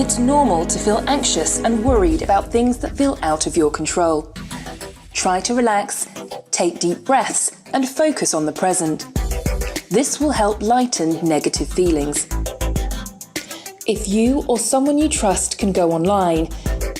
It's normal to feel anxious and worried about things that feel out of your control. Try to relax, take deep breaths, and focus on the present. This will help lighten negative feelings. If you or someone you trust can go online,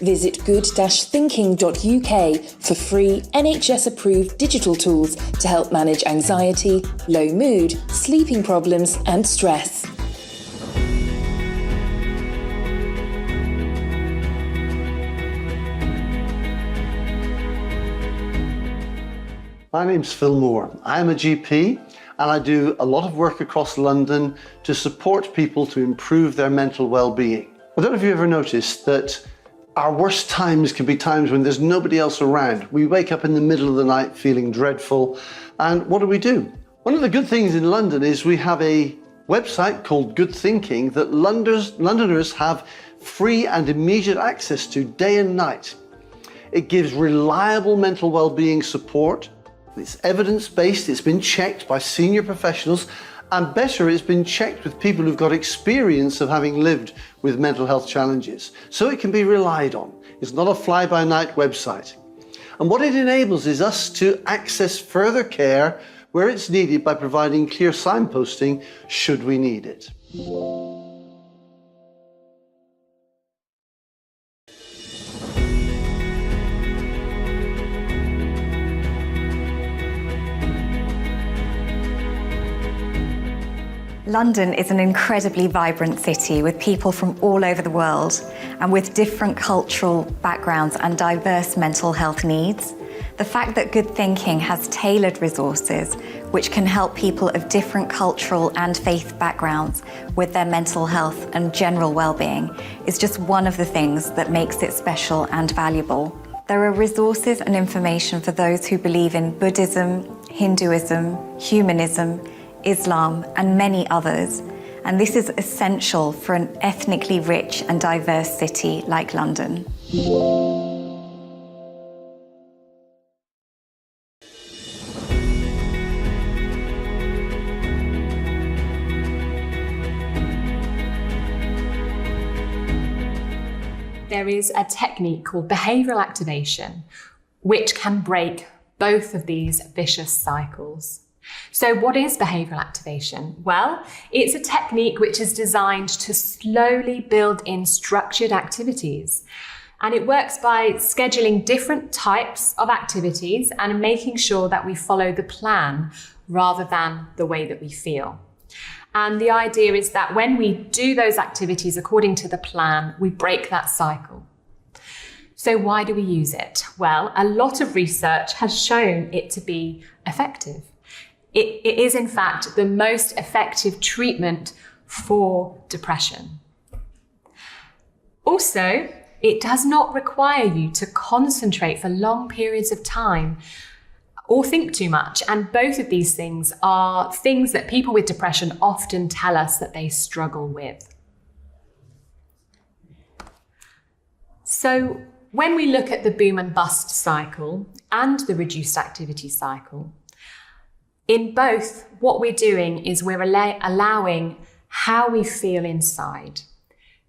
visit good-thinking.uk for free NHS-approved digital tools to help manage anxiety, low mood, sleeping problems and stress. My name's Phil Moore. I'm a GP and I do a lot of work across London to support people to improve their mental well-being. I don't know if you've ever noticed that our worst times can be times when there's nobody else around. We wake up in the middle of the night feeling dreadful, and what do? One of the good things in London is we have a website called Good Thinking that Londoners have free and immediate access to day and night. It gives reliable mental well-being support. It's evidence-based, it's been checked by senior professionals, and better, it's been checked with people who've got experience of having lived with mental health challenges. So it can be relied on. It's not a fly-by-night website. And what it enables is us to access further care where it's needed by providing clear signposting should we need it. London is an incredibly vibrant city with people from all over the world and with different cultural backgrounds and diverse mental health needs. The fact that Good Thinking has tailored resources which can help people of different cultural and faith backgrounds with their mental health and general well-being is just one of the things that makes it special and valuable. There are resources and information for those who believe in Buddhism, Hinduism, humanism, Islam, and many others, and this is essential for an ethnically rich and diverse city like London. There is a technique called behavioural activation, which can break both of these vicious cycles. So what is behavioural activation? Well, it's a technique which is designed to slowly build in structured activities. And it works by scheduling different types of activities and making sure that we follow the plan rather than the way that we feel. And the idea is that when we do those activities according to the plan, we break that cycle. So why do we use it? Well, a lot of research has shown it to be effective. It is, in fact, the most effective treatment for depression. Also, it does not require you to concentrate for long periods of time or think too much. And both of these things are things that people with depression often tell us that they struggle with. So when we look at the boom and bust cycle and the reduced activity cycle, in both, what we're doing is we're allowing how we feel inside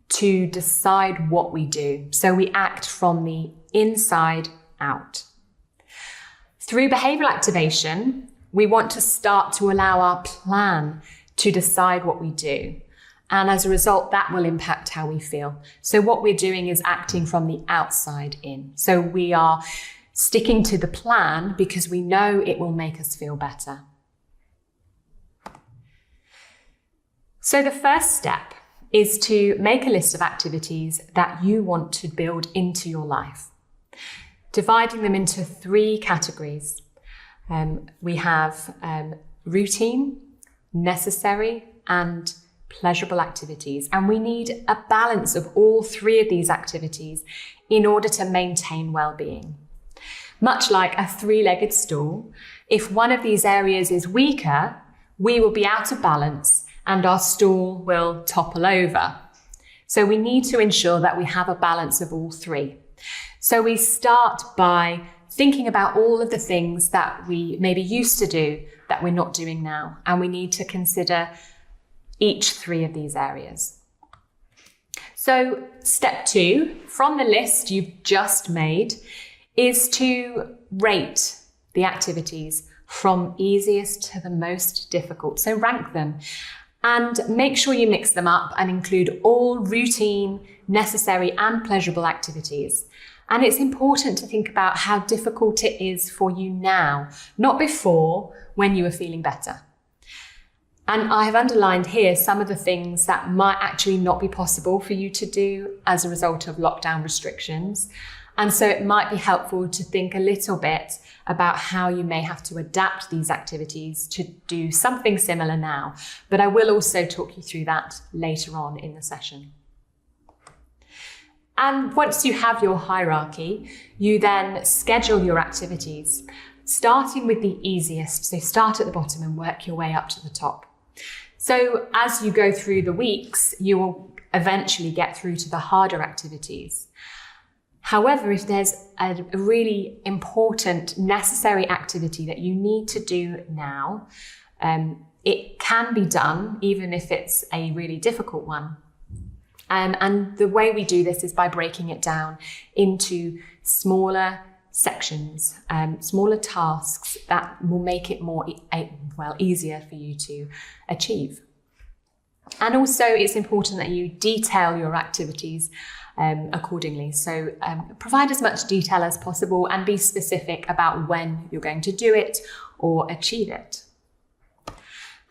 to decide what we do. So we act from the inside out. Through behavioural activation, we want to start to allow our plan to decide what we do. And as a result, that will impact how we feel. So what we're doing is acting from the outside in. So we are sticking to the plan because we know it will make us feel better. So the first step is to make a list of activities that you want to build into your life, dividing them into 3 categories. We have routine, necessary, and pleasurable activities. And we need a balance of all 3 of these activities in order to maintain well-being. Much like a 3-legged stool, if one of these areas is weaker, we will be out of balance and our stool will topple over. So we need to ensure that we have a balance of all 3. So we start by thinking about all of the things that we maybe used to do that we're not doing now. And we need to consider each 3 of these areas. So step 2, from the list you've just made, is to rate the activities from easiest to the most difficult. So rank them and make sure you mix them up and include all routine, necessary and pleasurable activities. And it's important to think about how difficult it is for you now, not before, when you were feeling better. And I have underlined here some of the things that might actually not be possible for you to do as a result of lockdown restrictions. And so it might be helpful to think a little bit about how you may have to adapt these activities to do something similar now. But I will also talk you through that later on in the session. And once you have your hierarchy, you then schedule your activities, starting with the easiest. So start at the bottom and work your way up to the top. So as you go through the weeks, you will eventually get through to the harder activities. However, if there's a really important, necessary activity that you need to do now, it can be done, even if it's a really difficult one. And the way we do this is by breaking it down into smaller sections, smaller tasks that will make it more, easier for you to achieve. And also it's important that you detail your activities accordingly. So provide as much detail as possible and be specific about when you're going to do it or achieve it.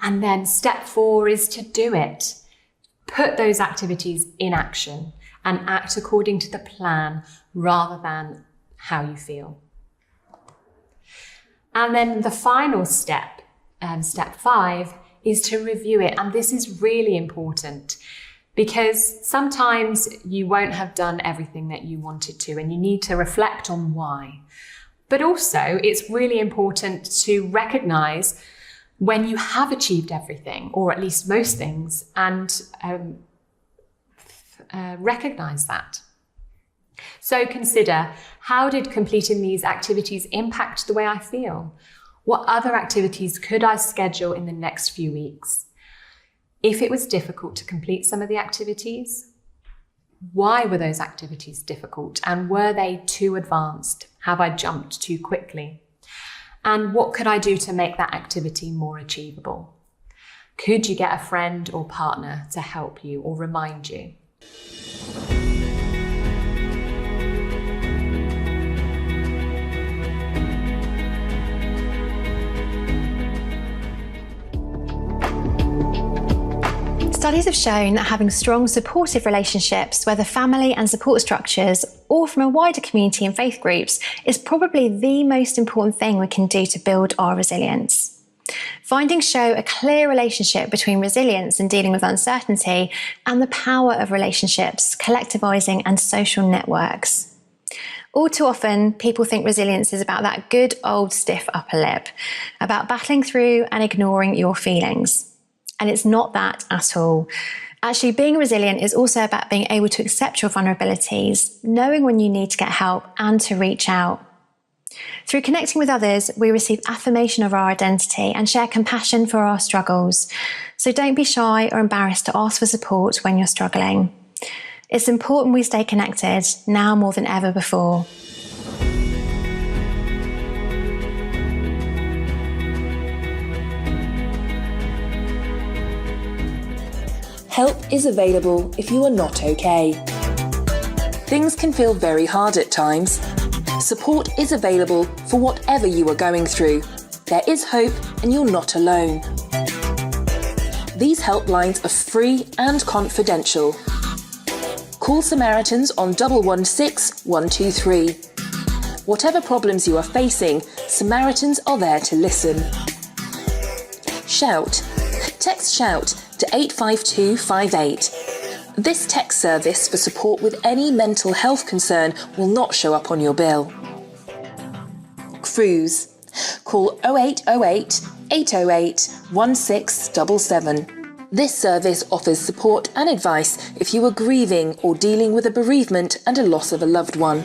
And then step 4 is to do it. Put those activities in action and act according to the plan rather than how you feel. And then the final step, step 5, is to review it. And this is really important because sometimes you won't have done everything that you wanted to and you need to reflect on why. But also it's really important to recognize when you have achieved everything, or at least most things, and recognize that. So consider, how did completing these activities impact the way I feel? What other activities could I schedule in the next few weeks? If it was difficult to complete some of the activities, why were those activities difficult? And were they too advanced? Have I jumped too quickly? And what could I do to make that activity more achievable? Could you get a friend or partner to help you or remind you? Studies have shown that having strong supportive relationships, whether family and support structures, or from a wider community and faith groups, is probably the most important thing we can do to build our resilience. Findings show a clear relationship between resilience and dealing with uncertainty and the power of relationships, collectivising and social networks. All too often, people think resilience is about that good old stiff upper lip, about battling through and ignoring your feelings. And it's not that at all. Actually, being resilient is also about being able to accept your vulnerabilities, knowing when you need to get help and to reach out. Through connecting with others, we receive affirmation of our identity and share compassion for our struggles. So don't be shy or embarrassed to ask for support when you're struggling. It's important we stay connected now more than ever before. Help is available if you are not okay. Things can feel very hard at times. Support is available for whatever you are going through. There is hope and you're not alone. These helplines are free and confidential. Call Samaritans on 116 123. Whatever problems you are facing, Samaritans are there to listen. Shout. Text SHOUT to 85258. This text service for support with any mental health concern will not show up on your bill. Cruise. Call 0808 808 1677. This service offers support and advice if you are grieving or dealing with a bereavement and a loss of a loved one.